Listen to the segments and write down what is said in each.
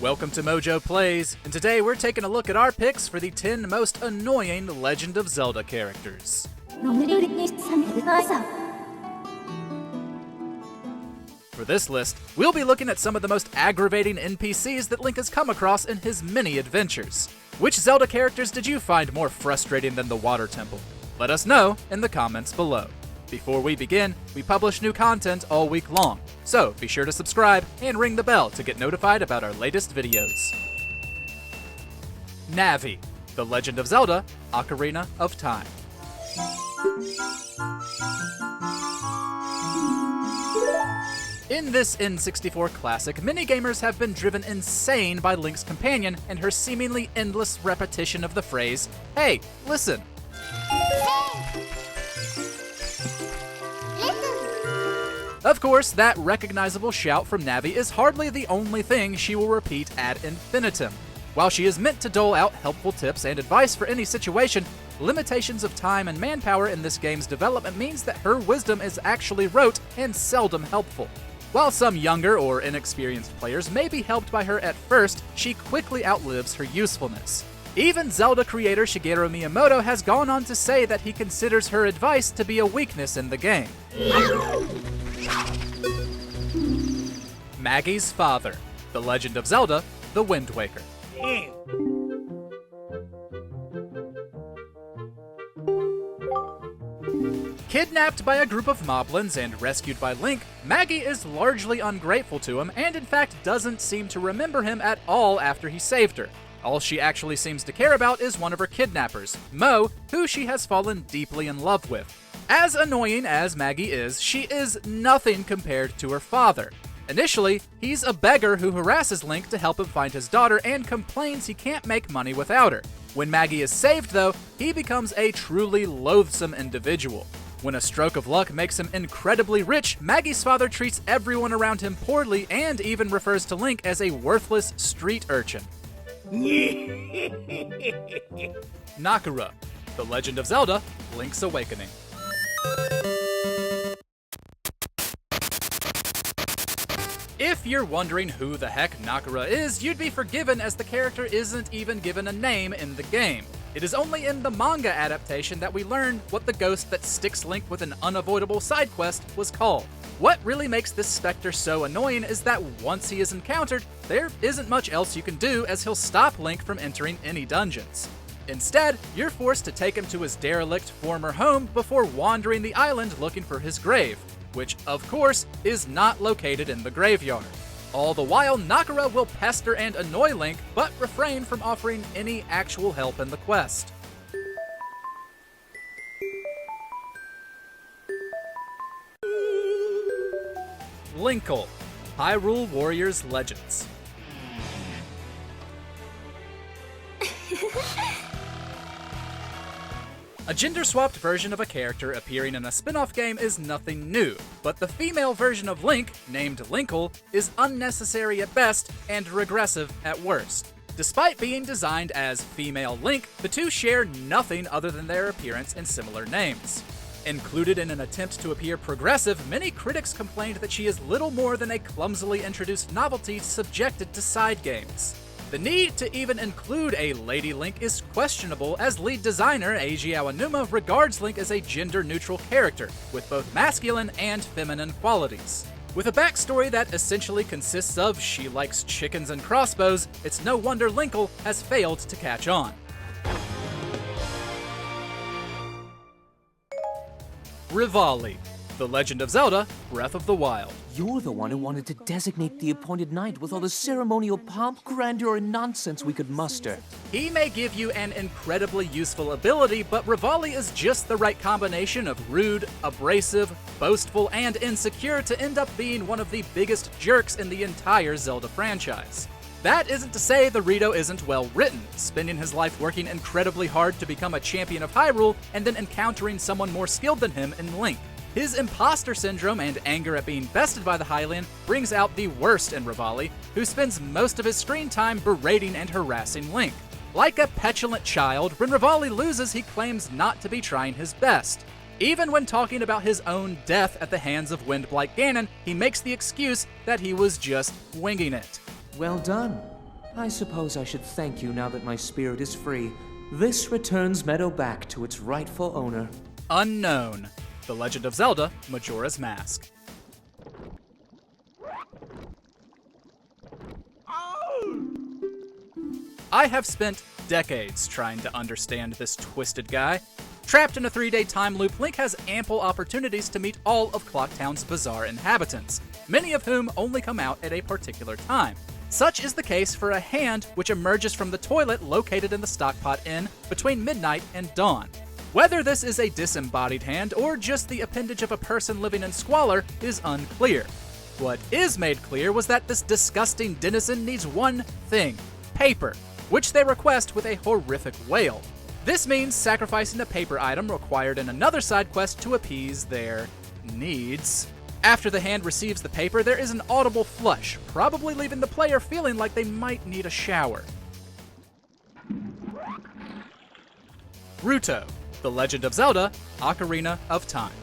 Welcome to MojoPlays, and today we're taking a look at our picks for the 10 most annoying Legend of Zelda characters. For this list, we'll be looking at some of the most aggravating NPCs that Link has come across in his many adventures. Which Zelda characters did you find more frustrating than the Water Temple? Let us know in the comments below. Before we begin, we publish new content all week long, so be sure to subscribe and ring the bell to get notified about our latest videos. Navi, The Legend of Zelda, Ocarina of Time. In this N64 classic, many gamers have been driven insane by Link's companion and her seemingly endless repetition of the phrase, "Hey, listen." Of course, that recognizable shout from Navi is hardly the only thing she will repeat ad infinitum. While she is meant to dole out helpful tips and advice for any situation, limitations of time and manpower in this game's development means that her wisdom is actually rote and seldom helpful. While some younger or inexperienced players may be helped by her at first, she quickly outlives her usefulness. Even Zelda creator Shigeru Miyamoto has gone on to say that he considers her advice to be a weakness in the game. Maggie's father, The Legend of Zelda, The Wind Waker. Kidnapped by a group of moblins and rescued by Link, Maggie is largely ungrateful to him and in fact doesn't seem to remember him at all after he saved her. All she actually seems to care about is one of her kidnappers, Mo, who she has fallen deeply in love with. As annoying as Maggie is, she is nothing compared to her father. Initially, he's a beggar who harasses Link to help him find his daughter and complains he can't make money without her. When Maggie is saved, though, he becomes a truly loathsome individual. When a stroke of luck makes him incredibly rich, Maggie's father treats everyone around him poorly and even refers to Link as a worthless street urchin. Nakura, The Legend of Zelda, Link's Awakening. If you're wondering who the heck Nakura is, you'd be forgiven as the character isn't even given a name in the game. It is only in the manga adaptation that we learn what the ghost that sticks Link with an unavoidable side quest was called. What really makes this specter so annoying is that once he is encountered, there isn't much else you can do as he'll stop Link from entering any dungeons. Instead, you're forced to take him to his derelict former home before wandering the island looking for his grave, which, of course, is not located in the graveyard. All the while, Nakura will pester and annoy Link, but refrain from offering any actual help in the quest. Linkle, Hyrule Warriors Legends. A gender-swapped version of a character appearing in a spin-off game is nothing new, but the female version of Link, named Linkle, is unnecessary at best and regressive at worst. Despite being designed as female Link, the two share nothing other than their appearance and similar names. Included in an attempt to appear progressive, many critics complained that she is little more than a clumsily introduced novelty subjected to side games. The need to even include a Lady Link is questionable, as lead designer Eiji Aonuma regards Link as a gender-neutral character, with both masculine and feminine qualities. With a backstory that essentially consists of she likes chickens and crossbows, it's no wonder Linkle has failed to catch on. Rivali, The Legend of Zelda, Breath of the Wild. You're the one who wanted to designate the appointed knight with all the ceremonial pomp, grandeur, and nonsense we could muster. He may give you an incredibly useful ability, but Revali is just the right combination of rude, abrasive, boastful, and insecure to end up being one of the biggest jerks in the entire Zelda franchise. That isn't to say the Ruto isn't well written, spending his life working incredibly hard to become a champion of Hyrule and then encountering someone more skilled than him in Link. His imposter syndrome and anger at being bested by the Hylian brings out the worst in Rivoli, who spends most of his screen time berating and harassing Link. Like a petulant child, when Rivoli loses, he claims not to be trying his best. Even when talking about his own death at the hands of Windblight Ganon, he makes the excuse that he was just winging it. Well done. I suppose I should thank you now that my spirit is free. This returns Meadow back to its rightful owner. Unknown. The Legend of Zelda, Majora's Mask. I have spent decades trying to understand this twisted guy. Trapped in a 3-day time loop, Link has ample opportunities to meet all of Clocktown's bizarre inhabitants, many of whom only come out at a particular time. Such is the case for a hand which emerges from the toilet located in the Stockpot Inn between midnight and dawn. Whether this is a disembodied hand or just the appendage of a person living in squalor is unclear. What is made clear was that this disgusting denizen needs one thing: paper, which they request with a horrific wail. This means sacrificing a paper item required in another side quest to appease their needs. After the hand receives the paper, there is an audible flush, probably leaving the player feeling like they might need a shower. Ruto, The Legend of Zelda, Ocarina of Time.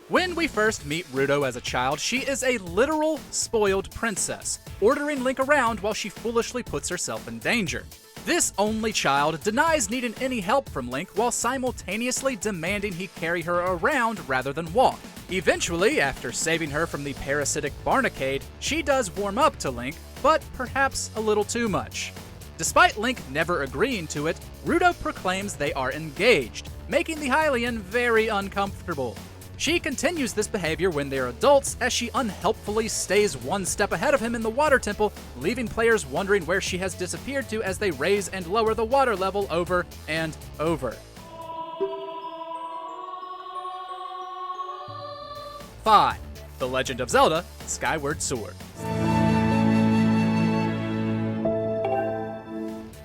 When we first meet Ruto as a child, she is a literal spoiled princess, ordering Link around while she foolishly puts herself in danger. This only child denies needing any help from Link while simultaneously demanding he carry her around rather than walk. Eventually, after saving her from the parasitic Barnacade, she does warm up to Link, but perhaps a little too much. Despite Link never agreeing to it, Ruto proclaims they are engaged, making the Hylian very uncomfortable. She continues this behavior when they're adults, as she unhelpfully stays one step ahead of him in the water temple, leaving players wondering where she has disappeared to as they raise and lower the water level over and over. 5. The Legend of Zelda, Skyward Sword.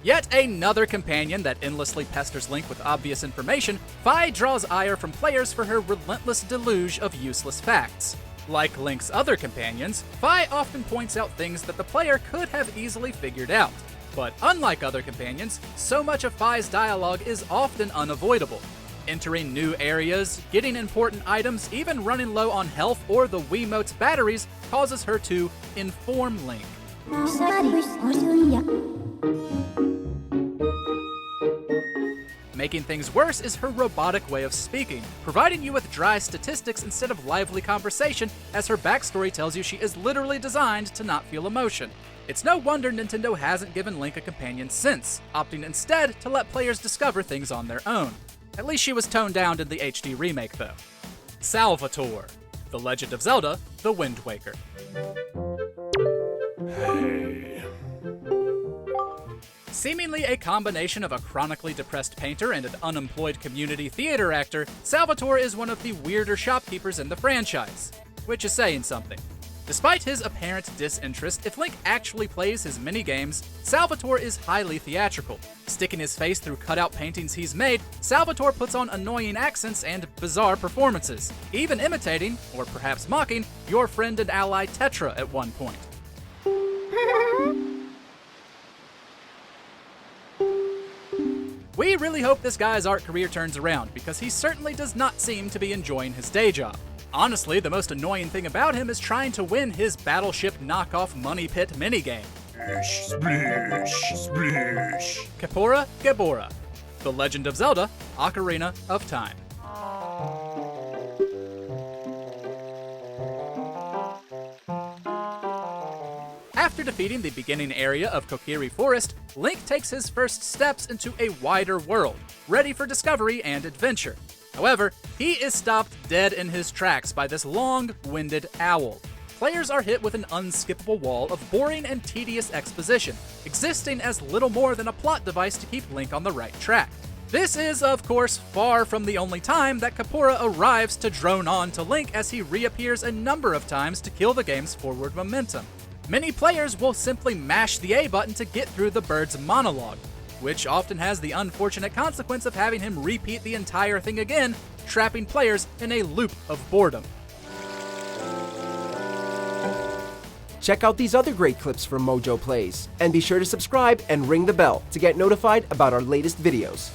Yet another companion that endlessly pesters Link with obvious information, Fi draws ire from players for her relentless deluge of useless facts. Like Link's other companions, Fi often points out things that the player could have easily figured out. But unlike other companions, so much of Fi's dialogue is often unavoidable. Entering new areas, getting important items, even running low on health or the Wiimote's batteries causes her to inform Link. Making things worse is her robotic way of speaking, providing you with dry statistics instead of lively conversation, as her backstory tells you she is literally designed to not feel emotion. It's no wonder Nintendo hasn't given Link a companion since, opting instead to let players discover things on their own. At least she was toned down in the HD remake, though. Salvatore, The Legend of Zelda, The Wind Waker. Seemingly a combination of a chronically depressed painter and an unemployed community theater actor, Salvatore is one of the weirder shopkeepers in the franchise, which is saying something. Despite his apparent disinterest, if Link actually plays his minigames, Salvatore is highly theatrical. Sticking his face through cutout paintings he's made, Salvatore puts on annoying accents and bizarre performances, even imitating, or perhaps mocking, your friend and ally Tetra at one point. We really hope this guy's art career turns around, because he certainly does not seem to be enjoying his day job. Honestly, the most annoying thing about him is trying to win his Battleship knockoff Money Pit minigame. Splish, splish. Kapora Gabora, The Legend of Zelda, Ocarina of Time. After defeating the beginning area of Kokiri Forest, Link takes his first steps into a wider world, ready for discovery and adventure. However, he is stopped dead in his tracks by this long-winded owl. Players are hit with an unskippable wall of boring and tedious exposition, existing as little more than a plot device to keep Link on the right track. This is, of course, far from the only time that Kapora arrives to drone on to Link, as he reappears a number of times to kill the game's forward momentum. Many players will simply mash the A button to get through the bird's monologue, which often has the unfortunate consequence of having him repeat the entire thing again, trapping players in a loop of boredom. Check out these other great clips from MojoPlays, and be sure to subscribe and ring the bell to get notified about our latest videos.